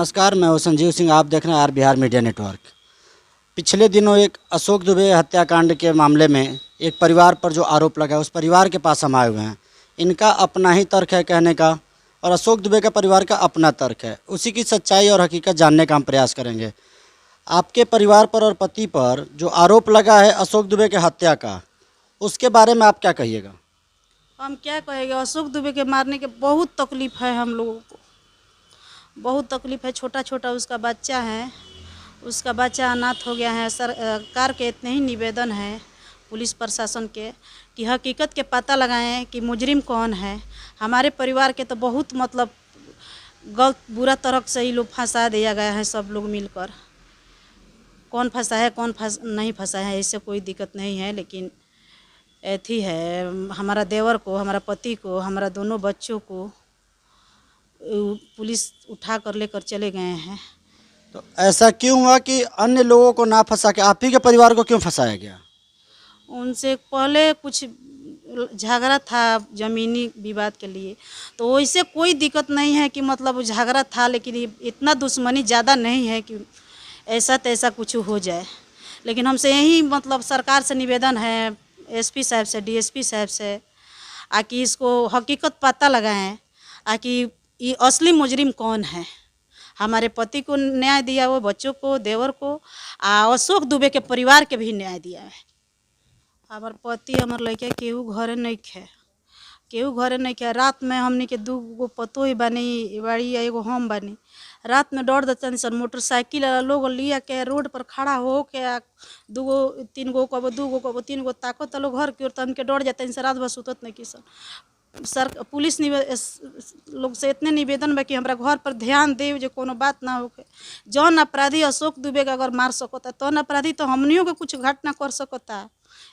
नमस्कार, मैं हूं संजीव सिंह। आप देख रहे हैं आर बिहार मीडिया नेटवर्क। पिछले दिनों एक अशोक दुबे हत्याकांड के मामले में एक परिवार पर जो आरोप लगा है, उस परिवार के पास हम आए हुए हैं। इनका अपना ही तर्क है कहने का, और अशोक दुबे का परिवार का अपना तर्क है। उसी की सच्चाई और हकीकत जानने का हम प्रयास करेंगे। आपके परिवार पर और पति पर जो आरोप लगा है अशोक दुबे के हत्या का, उसके बारे में आप क्या कहिएगा? हम क्या कहेंगे, अशोक दुबे के मारने के बहुत तकलीफ है, हम लोगों को बहुत तकलीफ है। छोटा छोटा उसका बच्चा है, उसका बच्चा अनाथ हो गया है। सरकार के इतने ही निवेदन है पुलिस प्रशासन के कि हकीकत के पता लगाएं कि मुजरिम कौन है। हमारे परिवार के तो बहुत गलत बुरा तरह से ही लोग फंसा दिया गया है। सब लोग मिलकर कौन फंसा है कौन नहीं फंसा है इससे कोई दिक्कत नहीं है, लेकिन ऐथी है हमारा देवर को, हमारा पति को, हमारा दोनों बच्चों को पुलिस उठा कर लेकर चले गए हैं। तो ऐसा क्यों हुआ कि अन्य लोगों को ना फंसा के आप ही के परिवार को क्यों फंसाया गया? उनसे पहले कुछ झगड़ा था ज़मीनी विवाद के लिए, तो वैसे कोई दिक्कत नहीं है कि मतलब झगड़ा था, लेकिन इतना दुश्मनी ज़्यादा नहीं है कि ऐसा तैसा कुछ हो जाए। लेकिन हमसे यही मतलब सरकार से निवेदन है, एसपी साहब से, डीएसपी साहब से, आकि इसको हकीकत पता लगाएं, आकि ये असली मुजरिम कौन है। हमारे पति को न्याय दिया, वो बच्चों को, देवर को, अशोक दुबे के परिवार के भी न्याय दिया है। हमार पति हमार लड़का केहू घरे नहीं खे। रात में हमने के 2 गो पतो ही बनी बड़ी, एगो हम बनी। रात में डर देते सन, मोटरसाइकिल लोग लिया के रोड पर खड़ा हो के 2 गो 3 गो कबो 2 गो कबो 3 गो ताको तो लोग घर की ओर, तो हमके डर जाते हैं। रात भर सुतत नहीं कि सर पुलिस लोग से इतने निवेदन बा कि हमारा घर पर ध्यान दे, जो कोनो बात ना होके। जौन अपराधी अशोक दुबे का अगर मार सकता, तौन अपराधी तो हमनियों के कुछ घटना कर सकता।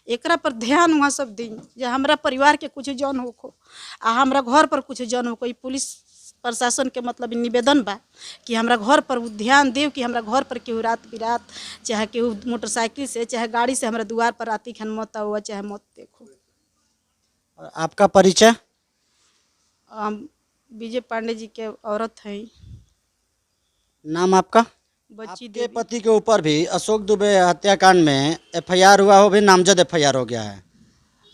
एकरा पर ध्यान वहाँ सब दी, जो हमारा परिवार के कुछ जौन हो आ हमारा घर पर कुछ जौन हो। कोई पुलिस प्रशासन के मतलब निवेदन बा कि हमारा घर पर ध्यान देव कि हमारा घर पर केहू रात बिरात चाहे केहू मोटरसाइकिल से चाहे गाड़ी से हमारा द्वार पर आती खन मत हुआ चाहे मत देखो। और आपका परिचय? हम विजय पांडे जी के औरत हैं। नाम आपका? बच्ची आपके देवी। पति के ऊपर भी अशोक दुबे हत्याकांड में एफआईआर हुआ, हो भी नामजद एफआईआर हो गया है।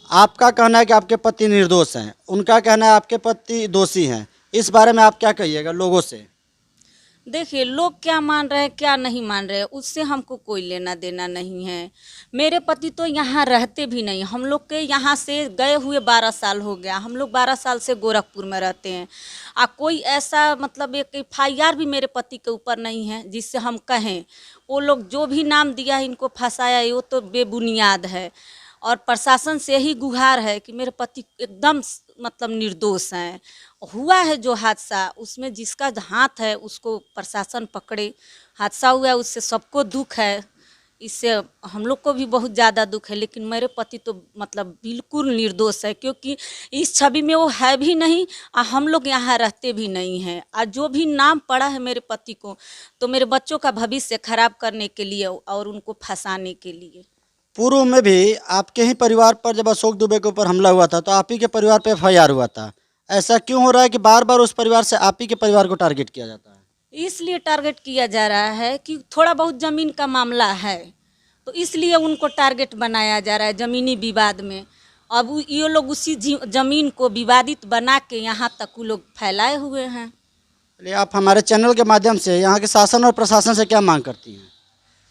आपका कहना है कि आपके पति निर्दोष हैं, उनका कहना है आपके पति दोषी हैं। इस बारे में आप क्या कहिएगा लोगों से? देखिए, लोग क्या मान रहे हैं क्या नहीं मान रहे हैं उससे हमको कोई लेना देना नहीं है। मेरे पति तो यहाँ रहते भी नहीं। हम लोग के यहाँ से गए हुए 12 साल हो गया। हम लोग 12 साल से गोरखपुर में रहते हैं। कोई ऐसा मतलब एक एफआईआर भी मेरे पति के ऊपर नहीं है जिससे हम कहें। वो लोग जो भी नाम दिया है इनको फंसाया है, वो तो बेबुनियाद है। और प्रशासन से ही गुहार है कि मेरे पति एकदम मतलब निर्दोष हैं। हुआ है जो हादसा, उसमें जिसका हाथ है उसको प्रशासन पकड़े। हादसा हुआ है उससे सबको दुख है, इससे हम लोग को भी बहुत ज़्यादा दुख है। लेकिन मेरे पति तो मतलब बिल्कुल निर्दोष है, क्योंकि इस छवि में वो है भी नहीं और हम लोग यहाँ रहते भी नहीं हैं। और जो भी नाम पड़ा है मेरे पति को, तो मेरे बच्चों का भविष्य खराब करने के लिए और उनको फंसाने के लिए। पूर्व में भी आपके ही परिवार पर जब अशोक दुबे के ऊपर हमला हुआ था तो आप ही के परिवार पे एफआईआर हुआ था। ऐसा क्यों हो रहा है कि बार बार उस परिवार से आप ही के परिवार को टारगेट किया जाता है? इसलिए टारगेट किया जा रहा है कि थोड़ा बहुत ज़मीन का मामला है, तो इसलिए उनको टारगेट बनाया जा रहा है ज़मीनी विवाद में। अब ये लोग उसी ज़मीन को विवादित बना के यहाँ तक वो लोग फैलाए हुए हैं। चलिए, आप हमारे चैनल के माध्यम से यहाँ के शासन और प्रशासन से क्या मांग करती हैं?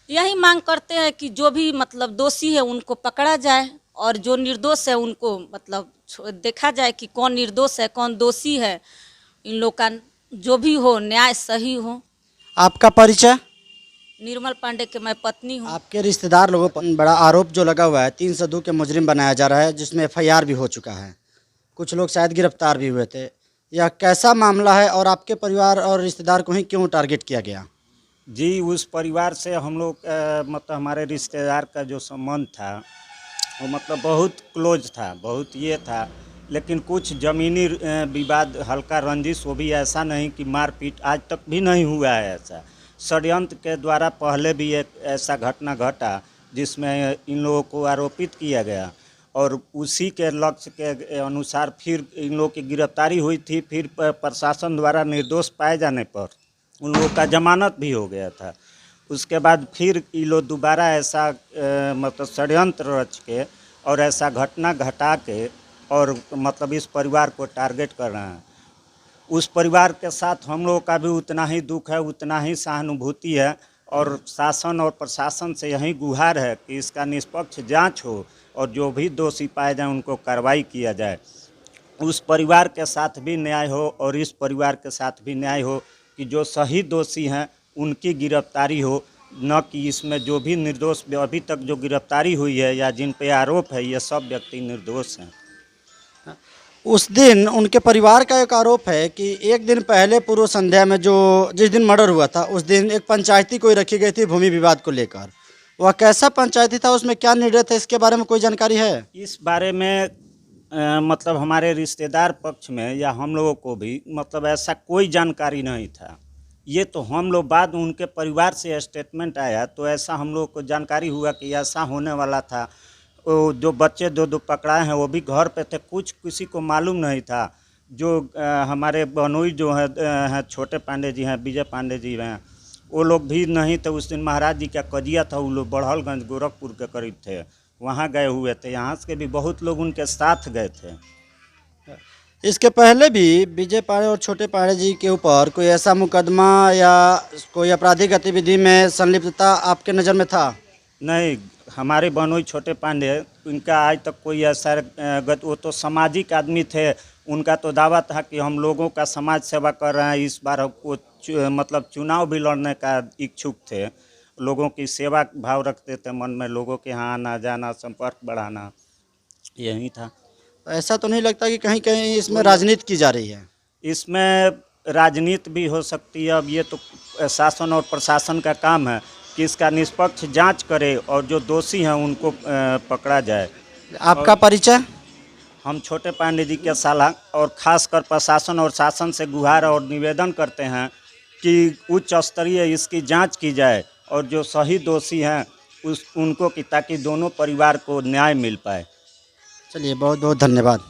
यही मांग करते हैं कि जो भी मतलब दोषी है उनको पकड़ा जाए, और जो निर्दोष है उनको मतलब देखा जाए कि कौन निर्दोष है कौन दोषी है। इन लोग का जो भी हो न्याय सही हो। आपका परिचय? निर्मल पांडे के मैं पत्नी हूँ। आपके रिश्तेदार लोगों पर बड़ा आरोप जो लगा हुआ है, 302 के मुजरिम बनाया जा रहा है, जिसमें एफआईआर भी हो चुका है। कुछ लोग शायद गिरफ्तार भी हुए थे। यह कैसा मामला है और आपके परिवार और रिश्तेदार को ही क्यों टारगेट किया गया? जी, उस परिवार से हम लोग मतलब हमारे रिश्तेदार का जो संबंध था वो मतलब बहुत क्लोज था, बहुत ये था। लेकिन कुछ ज़मीनी विवाद, हल्का रंजिश, वो भी ऐसा नहीं कि मारपीट, आज तक भी नहीं हुआ है ऐसा। षड्यंत्र के द्वारा पहले भी एक ऐसा घटना घटा जिसमें इन लोगों को आरोपित किया गया, और उसी के लक्ष्य के अनुसार फिर इन लोगों की गिरफ्तारी हुई थी। फिर प्रशासन द्वारा निर्दोष पाए जाने पर उन लोगों का जमानत भी हो गया था। उसके बाद फिर ये लोग दोबारा ऐसा मतलब षड्यंत्र रच के और ऐसा घटना घटा के और मतलब इस परिवार को टारगेट कर रहे हैं। उस परिवार के साथ हम लोगों का भी उतना ही दुख है, उतना ही सहानुभूति है और शासन और प्रशासन से यही गुहार है कि इसका निष्पक्ष जांच हो और जो भी दोषी पाए जाएं उनको कार्रवाई किया जाए। उस परिवार के साथ भी न्याय हो और इस परिवार के साथ भी न्याय हो कि जो सही दोषी हैं उनकी गिरफ्तारी हो, न कि इसमें जो भी निर्दोष अभी तक जो गिरफ्तारी हुई है या जिन पे आरोप है ये सब व्यक्ति निर्दोष हैं। उस दिन उनके परिवार का एक आरोप है कि एक दिन पहले पूर्व संध्या में जिस दिन मर्डर हुआ था उस दिन एक पंचायती कोई रखी गई थी भूमि विवाद को लेकर। वह कैसा पंचायती था, उसमें क्या निर्णय था, इसके बारे में कोई जानकारी है? इस बारे में मतलब हमारे रिश्तेदार पक्ष में या हम लोगों को भी मतलब ऐसा कोई जानकारी नहीं था। ये तो हम लोग बाद में उनके परिवार से स्टेटमेंट आया तो ऐसा हम लोग को जानकारी हुआ कि ऐसा होने वाला था। वो जो बच्चे दो पकड़ाए हैं वो भी घर पे थे, कुछ किसी को मालूम नहीं था। जो हमारे बनोई जो है छोटे पांडे जी हैं, विजय पांडे जी हैं, वो लोग भी नहीं थे। उस दिन महाराज जी का कजिया था, वो लोग बड़हलगंज गोरखपुर के करीब थे, वहाँ गए हुए थे। यहाँ से भी बहुत लोग उनके साथ गए थे। इसके पहले भी विजय पांडे और छोटे पांडे जी के ऊपर कोई ऐसा मुकदमा या कोई आपराधिक गतिविधि में संलिप्तता आपके नज़र में था? नहीं, हमारे बनोई छोटे पांडे उनका आज तक कोई ऐसा वो तो सामाजिक आदमी थे। उनका तो दावा था कि हम लोगों का समाज सेवा कर रहे हैं। इस बार वो मतलब चुनाव भी लड़ने का इच्छुक थे, लोगों की सेवा भाव रखते थे मन में, लोगों के यहाँ आना जाना, संपर्क बढ़ाना, यही था। ऐसा तो नहीं लगता कि कहीं कहीं इसमें राजनीति की जा रही है? इसमें राजनीति भी हो सकती है। अब ये तो शासन और प्रशासन का काम है कि इसका निष्पक्ष जांच करे और जो दोषी हैं उनको पकड़ा जाए। आपका परिचय? हम छोटे पांडे जी के साला और ख़ासकर प्रशासन और शासन से गुहार और निवेदन करते हैं कि उच्च स्तरीय इसकी जांच की जाए और जो सही दोषी हैं उनको कि ताकि दोनों परिवार को न्याय मिल पाए। चलिए, बहुत बहुत धन्यवाद।